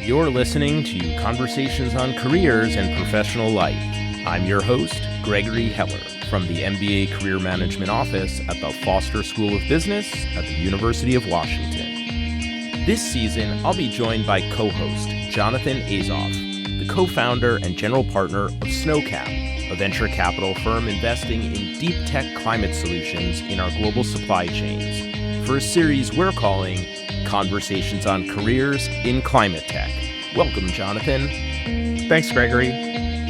You're listening to Conversations on Careers and Professional Life. I'm your host, Gregory Heller, from the MBA Career Management Office at the Foster School of Business at the University of Washington. This season, I'll be joined by co-host Jonathan Azoff, the co-founder and general partner of SnowCap, a venture capital firm investing in deep tech climate solutions in our global supply chains, for a series we're calling Conversations on Careers in Climate Tech. Welcome, Jonathan. Thanks, Gregory.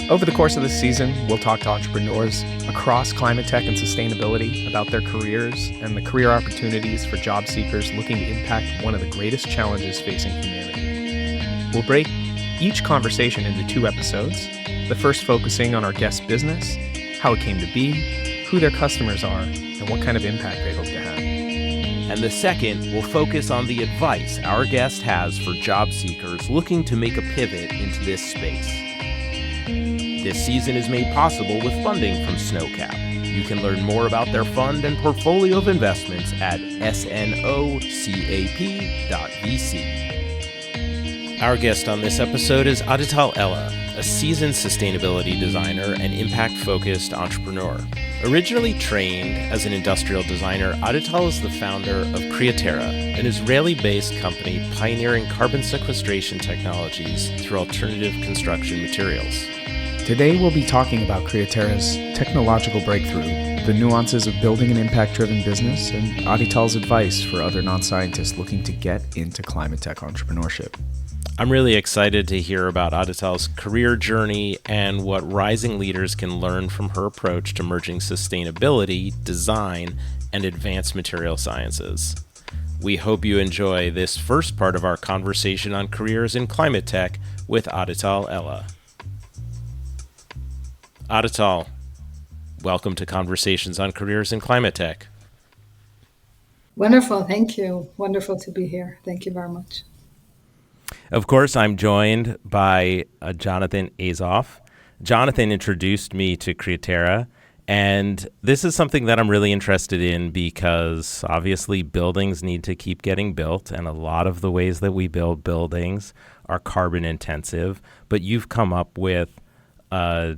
Over the course of this season, we'll talk to entrepreneurs across climate tech and sustainability about their careers and the career opportunities for job seekers looking to impact one of the greatest challenges facing humanity. We'll break each conversation into 2 episodes, the first focusing on our guest's business, how it came to be, who their customers are, and what kind of impact they hope to have. And the second will focus on the advice our guest has for job seekers looking to make a pivot into this space. This season is made possible with funding from SnowCap. You can learn more about their fund and portfolio of investments at snocap.vc. Our guest on this episode is Adital Ella, a seasoned sustainability designer and impact-focused entrepreneur. Originally trained as an industrial designer, Adital is the founder of Criaterra, an Israeli-based company pioneering carbon sequestration technologies through alternative construction materials. Today we'll be talking about Criaterra's technological breakthrough, the nuances of building an impact-driven business, and Adital's advice for other non-scientists looking to get into climate tech entrepreneurship. I'm really excited to hear about Adital's career journey and what rising leaders can learn from her approach to merging sustainability, design, and advanced material sciences. We hope you enjoy this first part of our conversation on careers in climate tech with Adital Ella. Adital, welcome to Conversations on Careers in Climate Tech. Wonderful, thank you. Wonderful to be here. Thank you very much. Of course, I'm joined by Jonathan Azoff. Jonathan introduced me to Criaterra, and this is something that I'm really interested in because obviously buildings need to keep getting built, and a lot of the ways that we build buildings are carbon intensive, but you've come up with a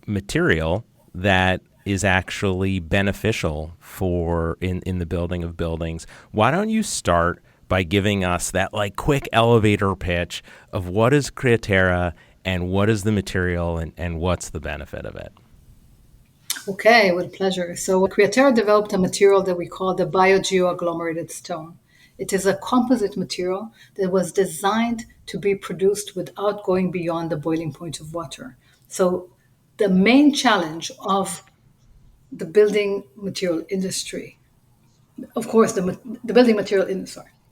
material that is actually beneficial for in the building of buildings. Why don't you start by giving us that quick elevator pitch of what is Criaterra and what is the material and what's the benefit of it? Okay, with pleasure. So Criaterra developed a material that we call the biogeoagglomerated stone. It is a composite material that was designed to be produced without going beyond the boiling point of water. So the main challenge of the building material industry, of course, the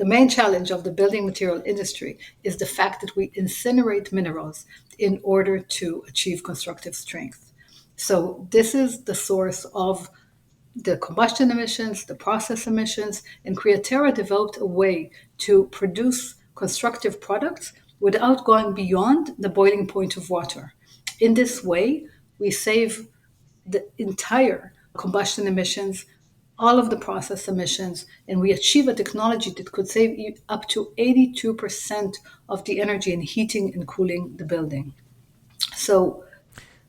main challenge of the building material industry is the fact that we incinerate minerals in order to achieve constructive strength. So this is the source of the combustion emissions, the process emissions, and Criaterra developed a way to produce constructive products without going beyond the boiling point of water. In this way, we save the entire combustion emissions, all of the process emissions, and we achieve a technology that could save up to 82% of the energy in heating and cooling the building. So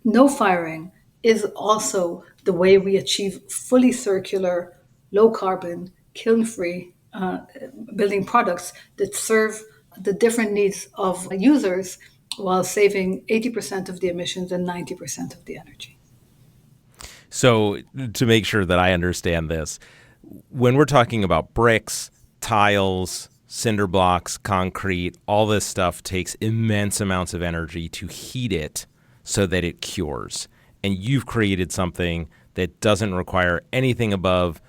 no firing is also the way we achieve fully circular, low carbon, kiln-free building products that serve the different needs of users while saving 80% of the emissions and 90% of the energy. So to make sure that I understand this, when we're talking about bricks, tiles, cinder blocks, concrete, all this stuff takes immense amounts of energy to heat it so that it cures. And you've created something that doesn't require anything above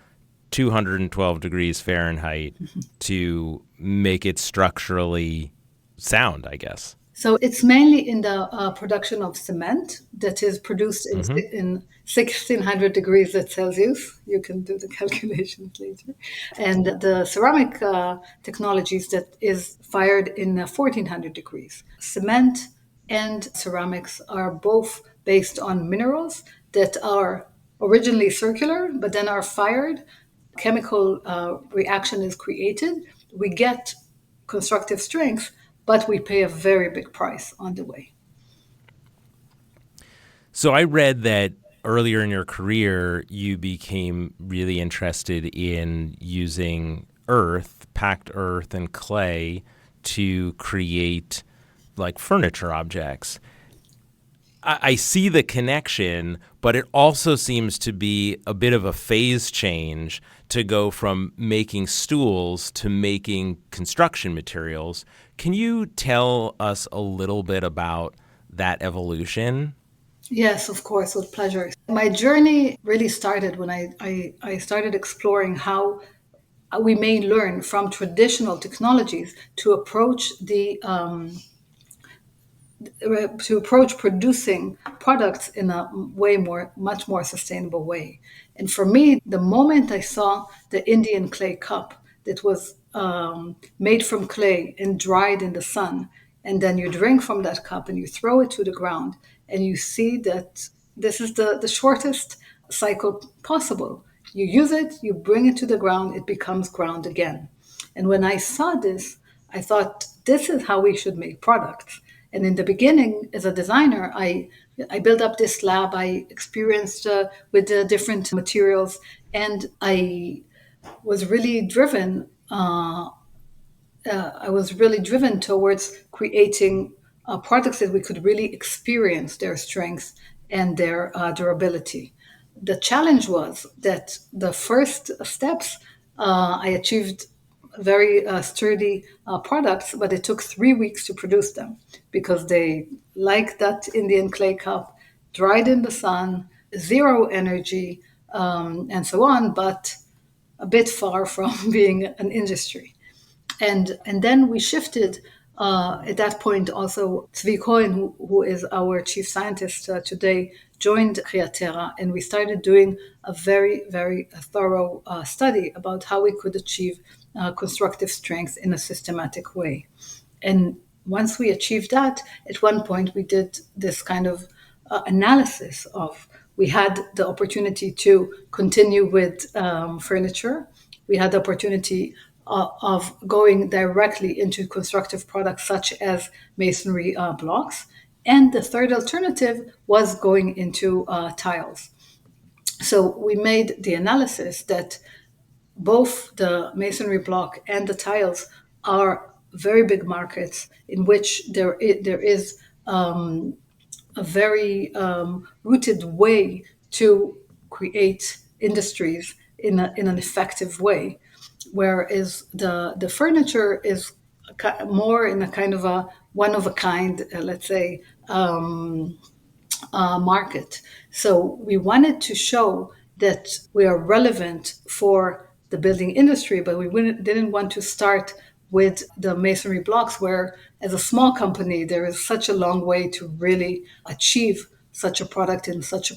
212 degrees Fahrenheit to make it structurally sound, I guess. So it's mainly in the production of cement that is produced in 1600 degrees Celsius. You can do the calculations later. And the ceramic technologies that is fired in 1400 degrees. Cement and ceramics are both based on minerals that are originally circular, but then are fired. Chemical reaction is created. We get constructive strength, but we pay a very big price on the way. So I read that earlier in your career, you became really interested in using earth, packed earth and clay to create like furniture objects. I see the connection, but it also seems to be a bit of a phase change to go from making stools to making construction materials. Can you tell us a little bit about that evolution? Yes, of course, with pleasure. My journey really started when I started exploring how we may learn from traditional technologies to approach producing products in a much more sustainable way. And for me, the moment I saw the Indian clay cup that was made from clay and dried in the sun, and then you drink from that cup and you throw it to the ground, and you see that this is the shortest cycle possible. You use it, you bring it to the ground, it becomes ground again. And when I saw this, I thought, this is how we should make products. And in the beginning, as a designer, I built up this lab. I experienced with the different materials, and I was really driven. I was really driven towards creating products that we could really experience their strengths and their durability. The challenge was that the first steps I achieved very sturdy products, but it took 3 weeks to produce them because they, like that Indian clay cup, dried in the sun, zero energy, and so on, but a bit far from being an industry. And then we shifted at that point. Also, Zvi Cohen, who is our chief scientist today, joined Criaterra, and we started doing a very, very thorough study about how we could achieve constructive strength in a systematic way. And once we achieved that, at one point we did this kind of analysis of, we had the opportunity to continue with furniture. We had the opportunity of going directly into constructive products such as masonry blocks. And the third alternative was going into tiles. So we made the analysis that both the masonry block and the tiles are very big markets in which there is a very rooted way to create industries in an effective way, whereas the furniture is more in a kind of a one of a kind, let's say, market. So we wanted to show that we are relevant for the building industry, but didn't want to start with the masonry blocks, where as a small company, there is such a long way to really achieve such a product in such a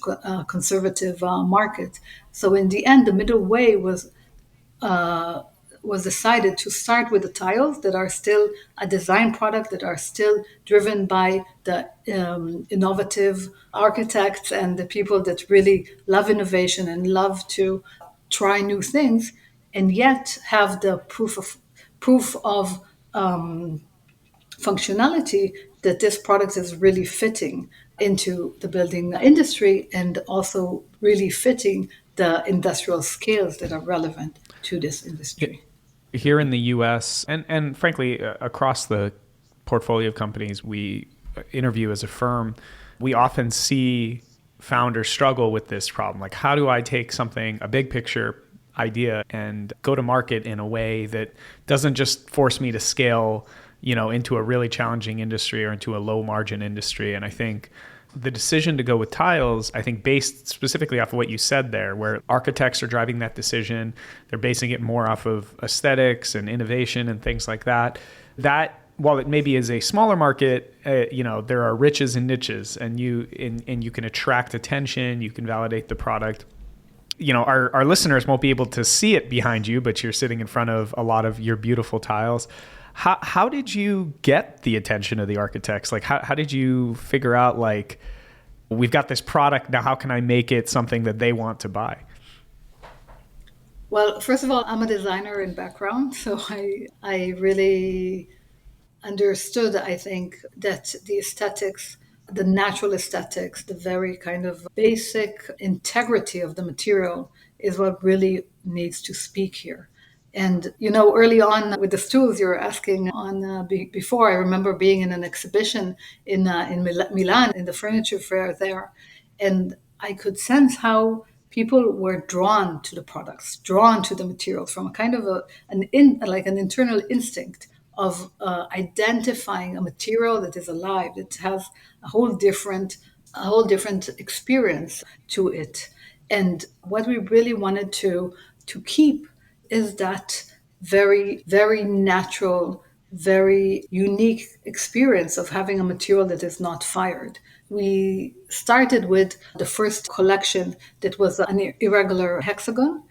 conservative market. So in the end, the middle way was decided to start with the tiles that are still a design product, that are still driven by the innovative architects and the people that really love innovation and love to try new things, and yet have the proof of functionality that this product is really fitting into the building industry and also really fitting the industrial scales that are relevant to this industry. Here in the US and frankly across the portfolio of companies we interview as a firm, we often see founders struggle with this problem. Like, how do I take something, a big picture idea, and go to market in a way that doesn't just force me to scale, into a really challenging industry or into a low margin industry? And I think the decision to go with tiles, I think based specifically off of what you said there, where architects are driving that decision, they're basing it more off of aesthetics and innovation and things like that. That, while it maybe is a smaller market, there are riches and niches, and you can attract attention, you can validate the product. Our listeners won't be able to see it behind you, but you're sitting in front of a lot of your beautiful tiles. How did you get the attention of the architects? Like, how did you figure out, like, we've got this product, now how can I make it something that they want to buy? Well, first of all, I'm a designer in background, so I really understood, I think, that the aesthetics, the natural aesthetics, the very kind of basic integrity of the material is what really needs to speak here. And early on with the stools, you were asking on before. I remember being in an exhibition in Milan in the furniture fair there, and I could sense how people were drawn to the products, drawn to the materials from a kind of like an internal instinct of identifying a material that is alive, that has a whole different experience to it. And what we really wanted to keep is that very, very natural, very unique experience of having a material that is not fired. We started with the first collection that was an irregular hexagon,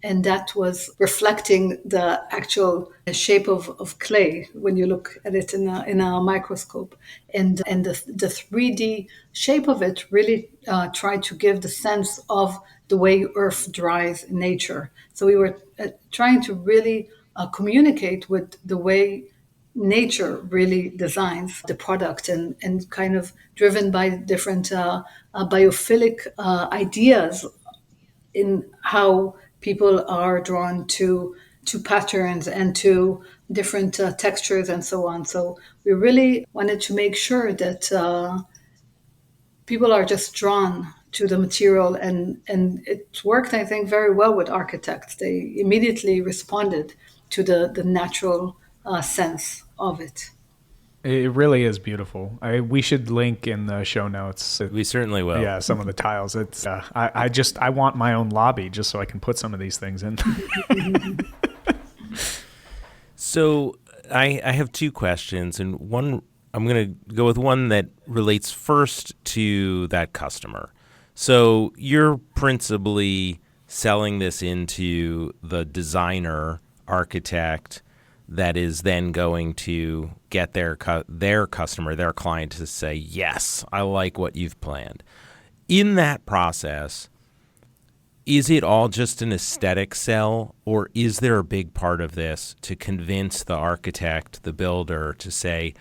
and that was reflecting the actual shape of clay when you look at it in a microscope. And the 3D shape of it really tried to give the sense of the way Earth dries in nature. So we were trying to really communicate with the way nature really designs the product, and kind of driven by different biophilic ideas in how people are drawn to patterns and to different textures and so on. So we really wanted to make sure that people are just drawn to the material, and it worked, I think, very well with architects. They immediately responded to the natural sense of it. It really is beautiful. We should link in the show notes. We certainly will. Yeah, some of the tiles. It's I want my own lobby just so I can put some of these things in. So I have two questions, and one, I'm going to go with one that relates first to that customer. So you're principally selling this into the designer, architect, that is then going to get their customer, their client, to say, yes, I like what you've planned. In that process, is it all just an aesthetic sell, or is there a big part of this to convince the architect, the builder, to say,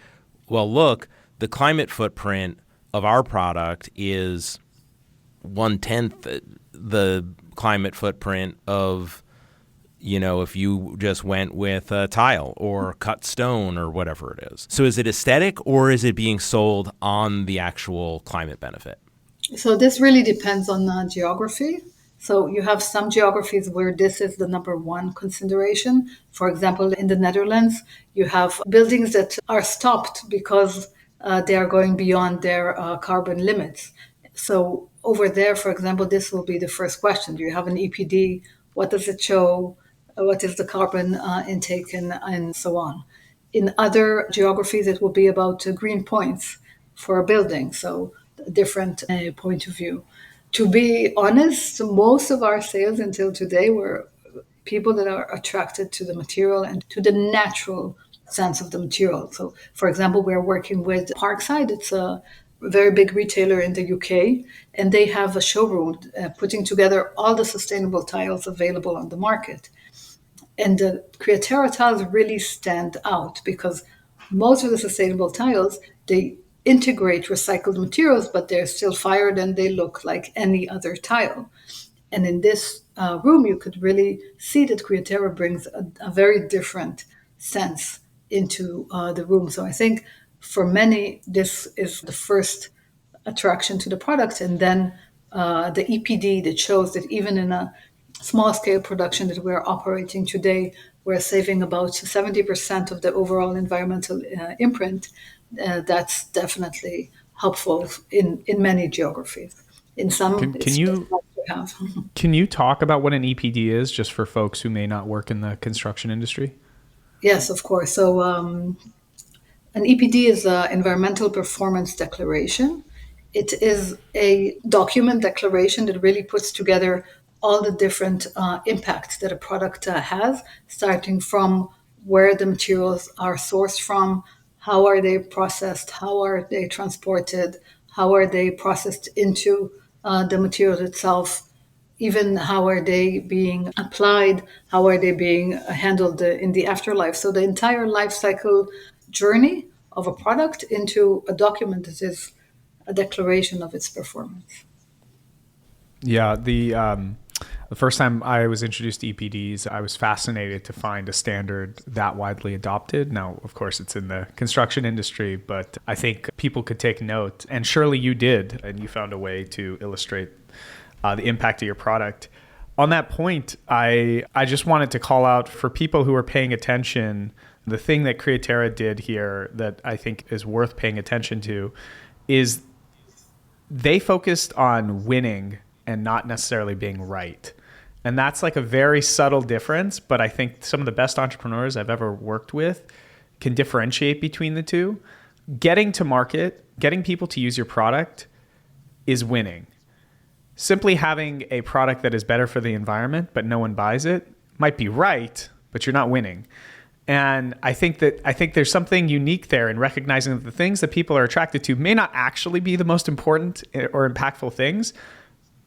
well, look, the climate footprint of our product is 1/10 the climate footprint of, if you just went with a tile or cut stone or whatever it is. So is it aesthetic, or is it being sold on the actual climate benefit? So this really depends on geography. So you have some geographies where this is the number one consideration. For example, in the Netherlands, you have buildings that are stopped because they are going beyond their carbon limits. So over there, for example, this will be the first question. Do you have an EPD? What does it show? What is the carbon intake, and so on. In other geographies, it will be about green points for a building, so a different point of view. To be honest, most of our sales until today were people that are attracted to the material and to the natural sense of the material. So, for example, we're working with Parkside. It's a very big retailer in the UK, and they have a showroom putting together all the sustainable tiles available on the market. And the Criaterra tiles really stand out because most of the sustainable tiles, they integrate recycled materials, but they're still fired and they look like any other tile. And in this room, you could really see that Criaterra brings a very different sense into the room. So I think for many, this is the first attraction to the product. And then the EPD that shows that even in a small scale production that we're operating today, we're saving about 70% of the overall environmental imprint. That's definitely helpful in many geographies. In some, Can you have. Can you talk about what an EPD is, just for folks who may not work in the construction industry? Yes, of course. So an EPD is an environmental performance declaration. It is a document declaration that really puts together all the different impacts that a product has, starting from where the materials are sourced from, how are they processed, how are they transported, how are they processed into the material itself, even how are they being applied, how are they being handled in the afterlife. So the entire life cycle journey of a product into a document that is a declaration of its performance. Yeah, the first time I was introduced to EPDs, I was fascinated to find a standard that widely adopted. Now, of course, it's in the construction industry, but I think people could take note, and surely you did, and you found a way to illustrate the impact of your product. On that point, I just wanted to call out for people who are paying attention, the thing that Criaterra did here that I think is worth paying attention to is they focused on winning and not necessarily being right. And that's like a very subtle difference, but I think some of the best entrepreneurs I've ever worked with can differentiate between the two. Getting to market, getting people to use your product is winning. Simply having a product that is better for the environment, but no one buys it, might be right, but you're not winning. And I think there's something unique there in recognizing that the things that people are attracted to may not actually be the most important or impactful things,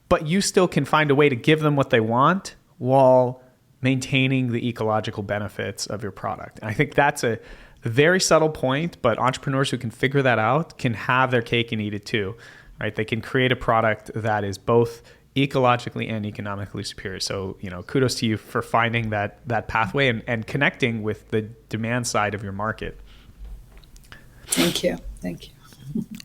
but you still can find a way to give them what they want while maintaining the ecological benefits of your product. And I think that's a very subtle point, but entrepreneurs who can figure that out can have their cake and eat it too, right? They can create a product that is both ecologically and economically superior. So, kudos to you for finding that pathway and connecting with the demand side of your market. Thank you.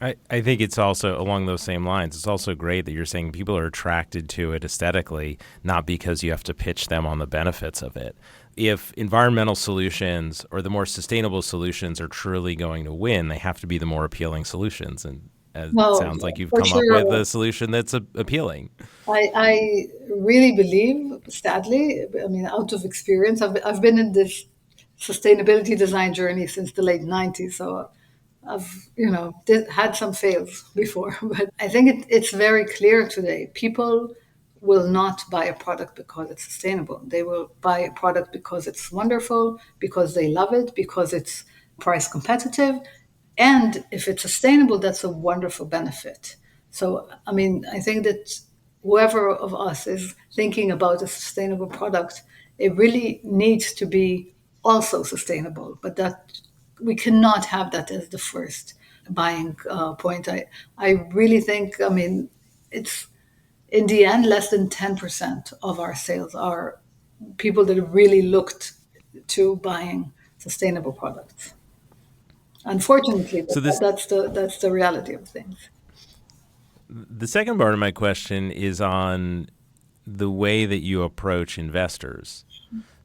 I think it's also along those same lines. It's also great that you're saying people are attracted to it aesthetically, not because you have to pitch them on the benefits of it. If environmental solutions or the more sustainable solutions are truly going to win, they have to be the more appealing solutions. And it sounds like you've come up with a solution that's appealing. I really believe, sadly, out of experience, I've been in this sustainability design journey since the late 90s. So I've, had some fails before, but I think it's very clear today. People will not buy a product because it's sustainable. They will buy a product because it's wonderful, because they love it, because it's price competitive. And if it's sustainable, that's a wonderful benefit. So, I think that whoever of us is thinking about a sustainable product, it really needs to be also sustainable, but that we cannot have that as the first buying point. I really think, it's in the end, less than 10% of our sales are people that really looked to buying sustainable products. Unfortunately, So that's the reality of things. The second part of my question is on the way that you approach investors.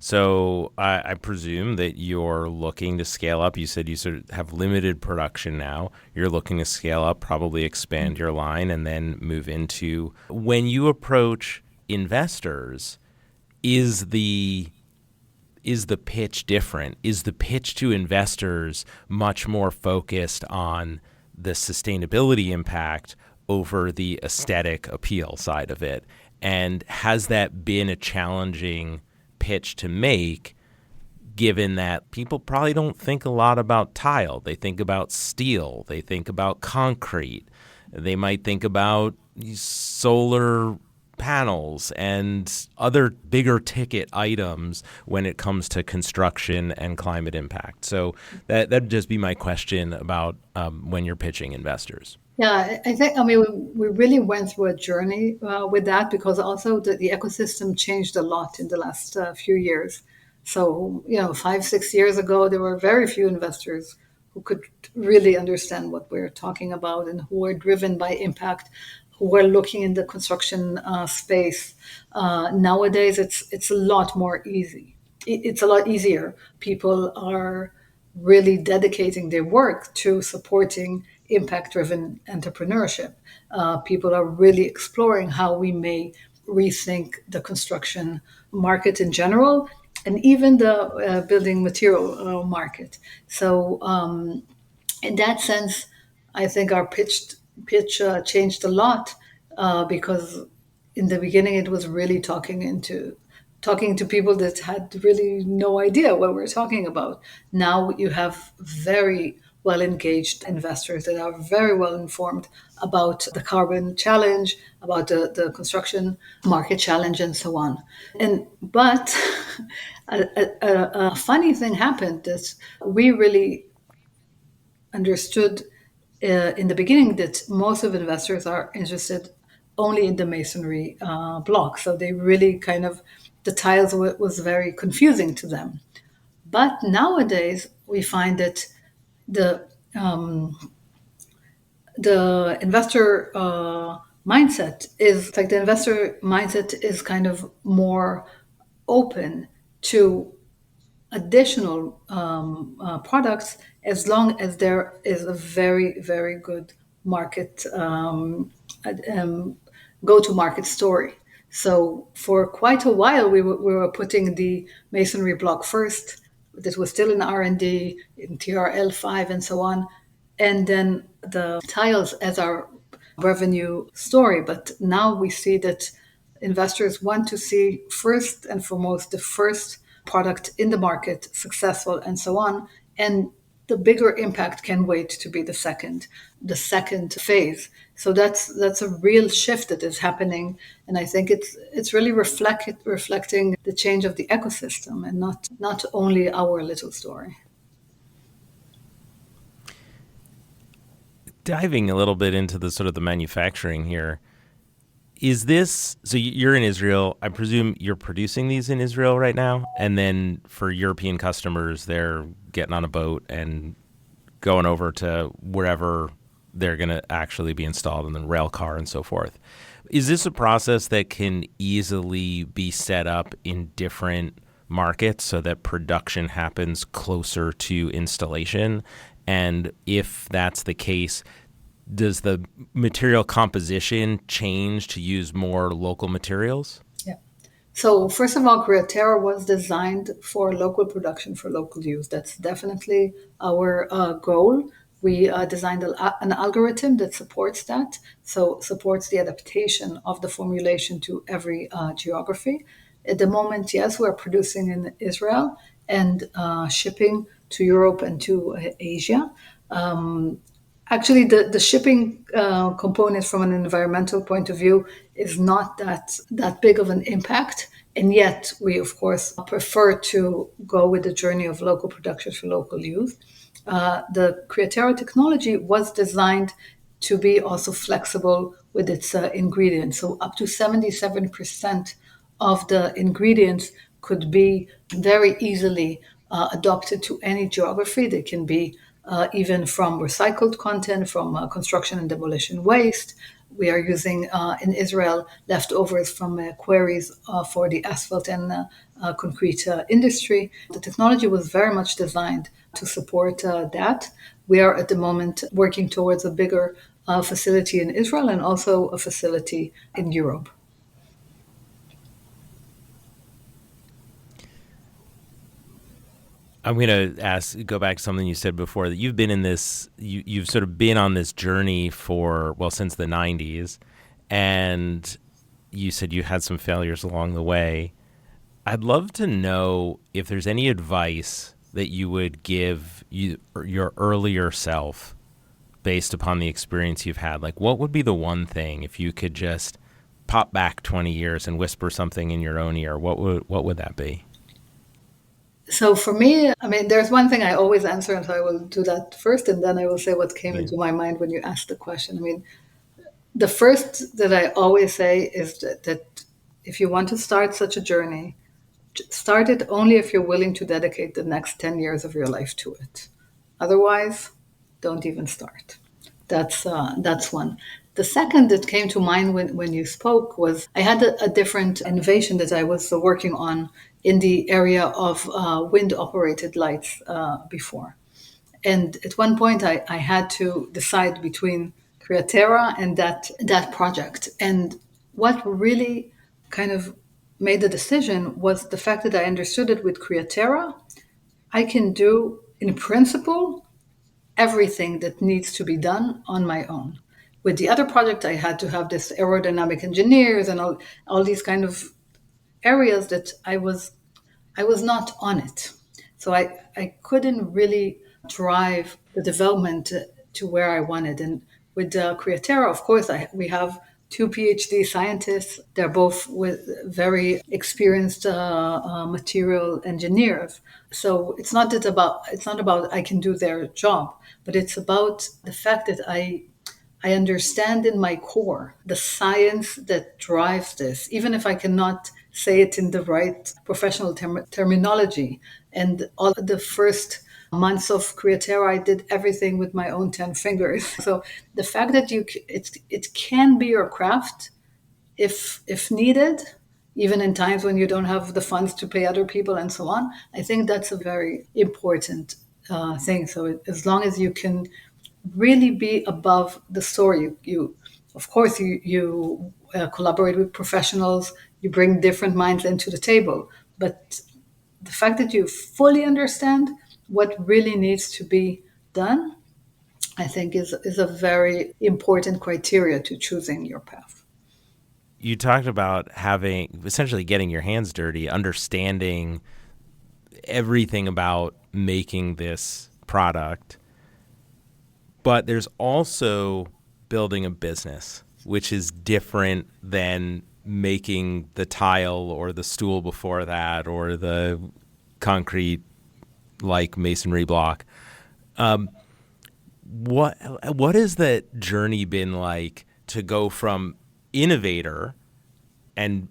So I presume that you're looking to scale up. You said you sort of have limited production now. You're looking to scale up, probably expand your line, and then move into. When you approach investors, is the pitch different? Is the pitch to investors much more focused on the sustainability impact over the aesthetic appeal side of it? And has that been a challenging pitch to make, given that people probably don't think a lot about tile? They think about steel. They think about concrete. They might think about solar panels and other bigger ticket items when it comes to construction and climate impact. So that'd just be my question about when you're pitching investors. Yeah, I think, we really went through a journey with that, because also the ecosystem changed a lot in the last few years. So, 5-6 years ago, there were very few investors who could really understand what we're talking about and who were driven by impact, who were looking in the construction space. Nowadays, it's a lot more easy. It's a lot easier. People are really dedicating their work to supporting impact-driven entrepreneurship. People are really exploring how we may rethink the construction market in general, and even the building material market. So, in that sense, I think our pitch changed a lot, because in the beginning it was really talking to people that had really no idea what we're talking about. Now you have very well-engaged investors that are very well informed about the carbon challenge, about the construction market challenge, and so on. But a funny thing happened that we really understood in the beginning that most of investors are interested only in the masonry block. So they really kind of, the tiles was very confusing to them. But nowadays, we find that the the investor mindset is like the investor mindset is kind of more open to additional products as long as there is a very, very good market go-to-market story. So for quite a while, we were putting the masonry block first. This was still in R&D, in TRL5 and so on. And then the tiles as our revenue story. But now we see that investors want to see first and foremost the first product in the market successful and so on. And the bigger impact can wait to be the second phase. So that's a real shift that is happening, and I think it's really reflecting the change of the ecosystem and not only our little story. Diving a little bit into the sort of the manufacturing here, is this, so you're in Israel, I presume you're producing these in Israel right now, and then for European customers, they're getting on a boat and going over to wherever they're going to actually be installed, and then rail car and so forth. Is this a process that can easily be set up in different markets so that production happens closer to installation? And if that's the case, does the material composition change to use more local materials? Yeah. So first of all, Criaterra was designed for local production, for local use. That's definitely our goal. We designed an algorithm that supports that, so supports the adaptation of the formulation to every geography. At the moment, yes, we're producing in Israel and shipping to Europe and to Asia. Actually, the shipping component from an environmental point of view is not that big of an impact. And yet, we, of course, prefer to go with the journey of local production for local use. The Criaterra technology was designed to be also flexible with its ingredients. So up to 77% of the ingredients could be very easily adopted to any geography. They can be even from recycled content, from construction and demolition waste. We are using in Israel leftovers from quarries for the asphalt and concrete industry. The technology was very much designed to support that. We are at the moment working towards a bigger facility in Israel and also a facility in Europe. I'm going to go back to something you said before, that you've been in this, you've sort of been on this journey for, well, since the 90s, and you said you had some failures along the way. I'd love to know if there's any advice that you would give your earlier self based upon the experience you've had. Like, what would be the one thing, if you could just pop back 20 years and whisper something in your own ear, what would that be? So for me, I mean, there's one thing I always answer, and so I will do that first, and then I will say what came into my mind when you asked the question. I mean, the first that I always say is that if you want to start such a journey, start it only if you're willing to dedicate the next 10 years of your life to it. Otherwise, don't even start. That's one. The second that came to mind when you spoke was I had a different innovation that I was working on in the area of wind-operated lights before. And at one point, I had to decide between Criaterra and that project. And what really kind of made the decision was the fact that I understood that with Criaterra, I can do, in principle, everything that needs to be done on my own. With the other project, I had to have this aerodynamic engineers and all these kind of areas that I was not on it. So I couldn't really drive the development to where I wanted. And with Criaterra, of course, we have two PhD scientists. They're both with very experienced material engineers. So it's not about I can do their job, but it's about the fact that I understand in my core the science that drives this, even if I cannot say it in the right professional terminology. And all the first months of Criaterra, I did everything with my own 10 fingers. So the fact that it can be your craft if needed, even in times when you don't have the funds to pay other people and so on, I think that's a very important thing. So as long as you can really be above the story. You of course, you collaborate with professionals. You bring different minds into the table, but the fact that you fully understand what really needs to be done, I think, is a very important criteria to choosing your path. You talked about having essentially getting your hands dirty, understanding everything about making this product. But there's also building a business, which is different than making the tile or the stool before that or the concrete like masonry block. What has that journey been like to go from innovator and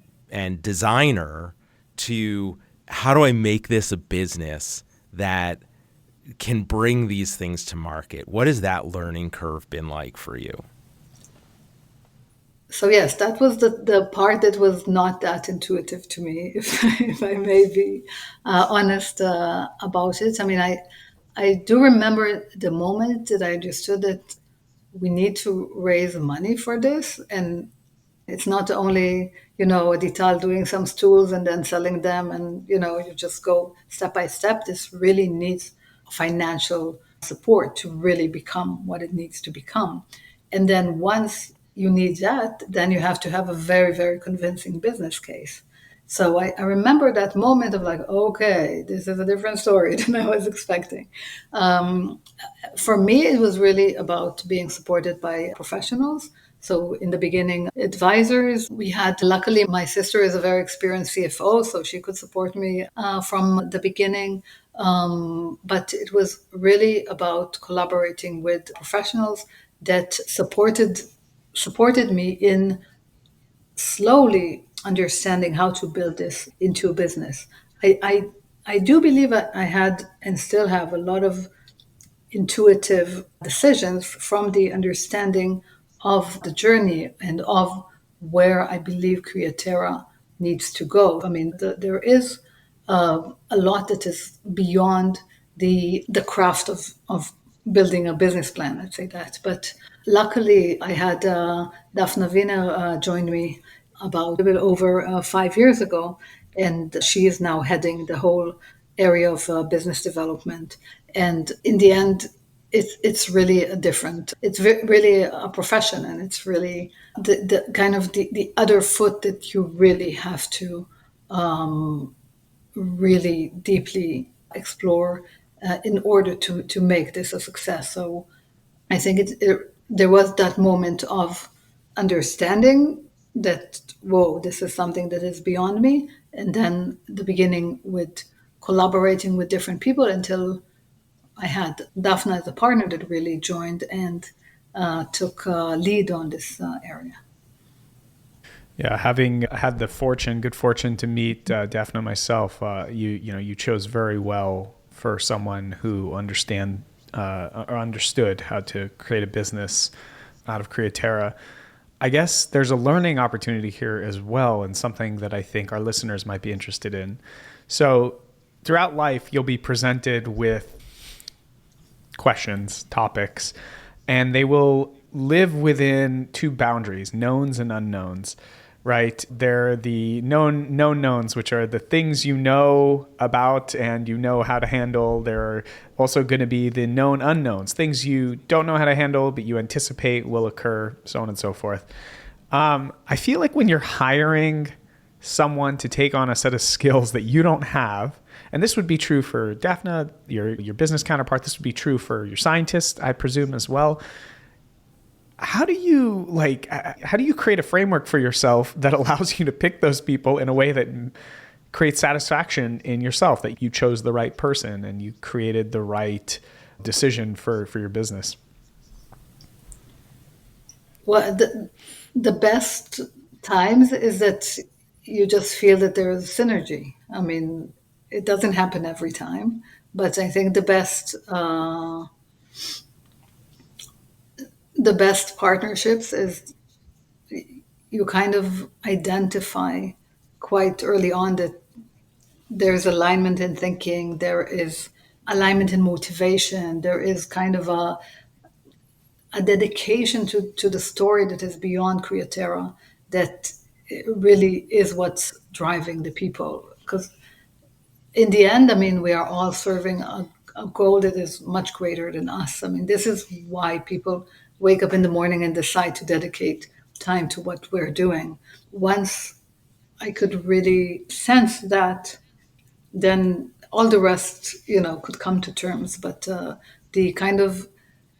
designer to how do I make this a business that can bring these things to market? What has that learning curve been like for you? So yes, that was the part that was not that intuitive to me, if I may be honest about it. I mean, I do remember the moment that I understood that we need to raise money for this, and it's not only Adital doing some stools and then selling them, and you just go step by step. This really needs financial support to really become what it needs to become. And then once you need that, then you have to have a very, very convincing business case. So I remember that moment of like, okay, this is a different story than I was expecting. For me, it was really about being supported by professionals. So in the beginning, advisors, we had, luckily, my sister is a very experienced CFO, so she could support me from the beginning. But it was really about collaborating with professionals that supported me in slowly understanding how to build this into a business. I do believe I had and still have a lot of intuitive decisions from the understanding of the journey and of where I believe Criaterra needs to go. I mean, there is a lot that is beyond the craft of building a business plan, let's say that. But luckily, I had Daphne Wiener join me about a bit over 5 years ago, and she is now heading the whole area of business development. And in the end, it's really a different. It's really a profession, and it's really the kind of the other foot that you really have to really deeply explore in order to make this a success. So I think there was that moment of understanding that, whoa, this is something that is beyond me. And then the beginning with collaborating with different people until I had Daphne as a partner that really joined and took lead on this area. Yeah, having had the good fortune to meet Daphne myself, you chose very well for someone who understood how to create a business out of Criaterra. I guess there's a learning opportunity here as well, and something that I think our listeners might be interested in. So throughout life, you'll be presented with questions, topics, and they will live within two boundaries, knowns and unknowns. Right? They're the known knowns, which are the things you know about and you know how to handle. There are also going to be the known unknowns, things you don't know how to handle, but you anticipate will occur, so on and so forth. I feel like when you're hiring someone to take on a set of skills that you don't have, and this would be true for Daphne, your business counterpart, this would be true for your scientist, I presume, as well. how do you create a framework for yourself that allows you to pick those people in a way that creates satisfaction in yourself, that you chose the right person and you created the right decision for your business? Well, the best times is that you just feel that there is synergy. I mean, it doesn't happen every time, but I think the best partnerships is you kind of identify quite early on that there's alignment in thinking, there is alignment in motivation, there is kind of a dedication to the story that is beyond Criaterra, that really is what's driving the people. Because in the end, I mean, we are all serving a goal that is much greater than us. I mean, this is why people wake up in the morning and decide to dedicate time to what we're doing. Once I could really sense that, then all the rest, could come to terms. But the kind of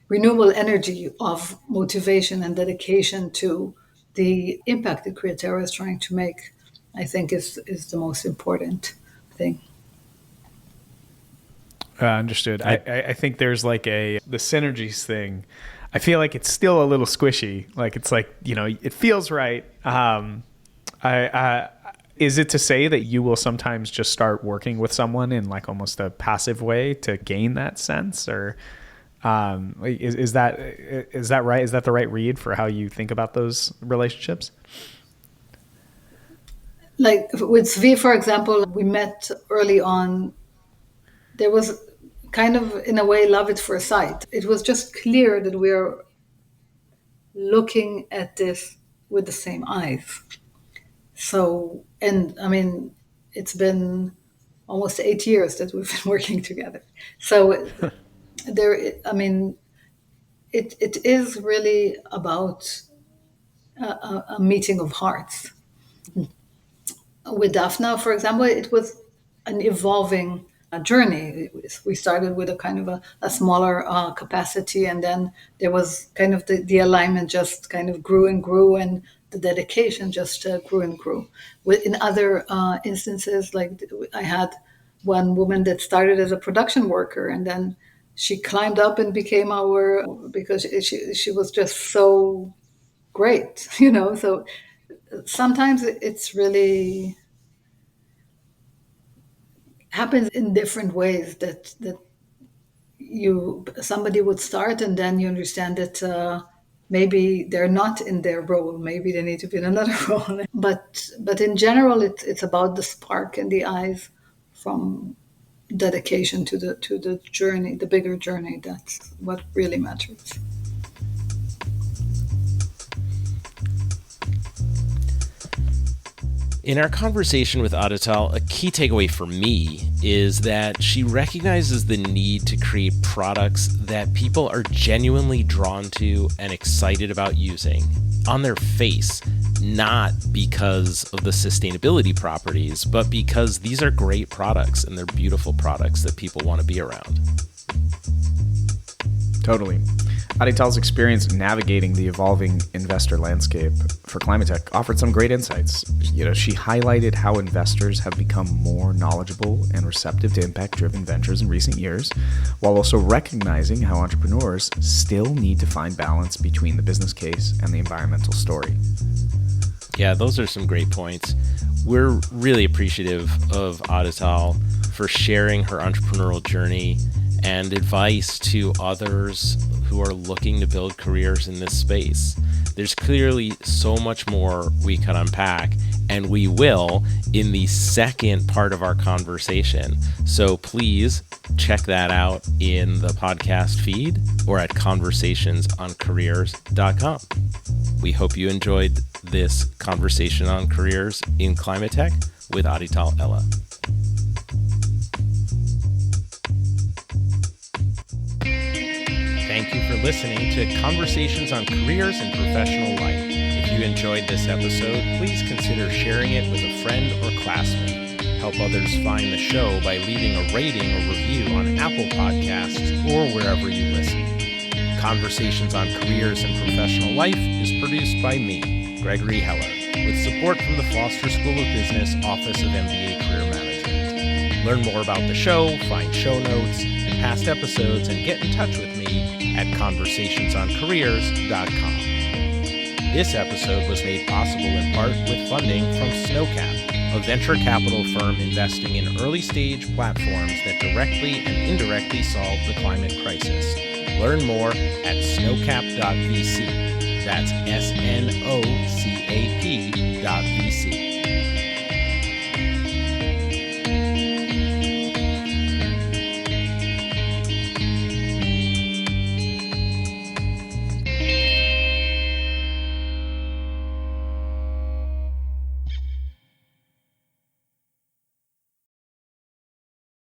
renewable energy of motivation and dedication to the impact that Criaterra is trying to make, I think is the most important thing. Understood. I think there's like the synergies thing. I feel like it's still a little squishy. Like it's like, it feels right. Is it to say that you will sometimes just start working with someone in like almost a passive way to gain that sense, or is that right? Is that the right read for how you think about those relationships? Like with Zvi, for example, we met early on. There was kind of, in a way, love at first sight. It was just clear that we are looking at this with the same eyes. So, and I mean, it's been almost 8 years that we've been working together. So it is really about a meeting of hearts. With Daphna, for example, it was an evolving journey. We started with a kind of a smaller capacity, and then there was kind of the alignment just kind of grew and grew, and the dedication just grew and grew. In other instances, like I had one woman that started as a production worker, and then she climbed up and became because she was just so great, So sometimes it's really happens in different ways that somebody would start, and then you understand that maybe they're not in their role, maybe they need to be in another role. But in general, it's about the spark in the eyes, from dedication to the journey, the bigger journey. That's what really matters. In our conversation with Adital, a key takeaway for me is that she recognizes the need to create products that people are genuinely drawn to and excited about using on their face, not because of the sustainability properties, but because these are great products and they're beautiful products that people want to be around. Totally. Adital's experience navigating the evolving investor landscape for climate tech offered some great insights. She highlighted how investors have become more knowledgeable and receptive to impact-driven ventures in recent years, while also recognizing how entrepreneurs still need to find balance between the business case and the environmental story. Yeah, those are some great points. We're really appreciative of Adital for sharing her entrepreneurial journey and advice to others who are looking to build careers in this space. There's clearly so much more we can unpack, and we will in the second part of our conversation. So please check that out in the podcast feed or at conversationsoncareers.com. We hope you enjoyed this conversation on careers in climate tech with Adital Ella. Thank you for listening to Conversations on Careers and Professional Life. If you enjoyed this episode, please consider sharing it with a friend or classmate. Help others find the show by leaving a rating or review on Apple Podcasts or wherever you listen. Conversations on Careers and Professional Life is produced by me, Gregory Heller, with support from the Foster School of Business Office of MBA Career Management. Learn more about the show, find show notes, and past episodes, and get in touch with me at conversationsoncareers.com. This episode was made possible in part with funding from Snowcap, a venture capital firm investing in early-stage platforms that directly and indirectly solve the climate crisis. Learn more at snowcap.vc. That's snocap.vc.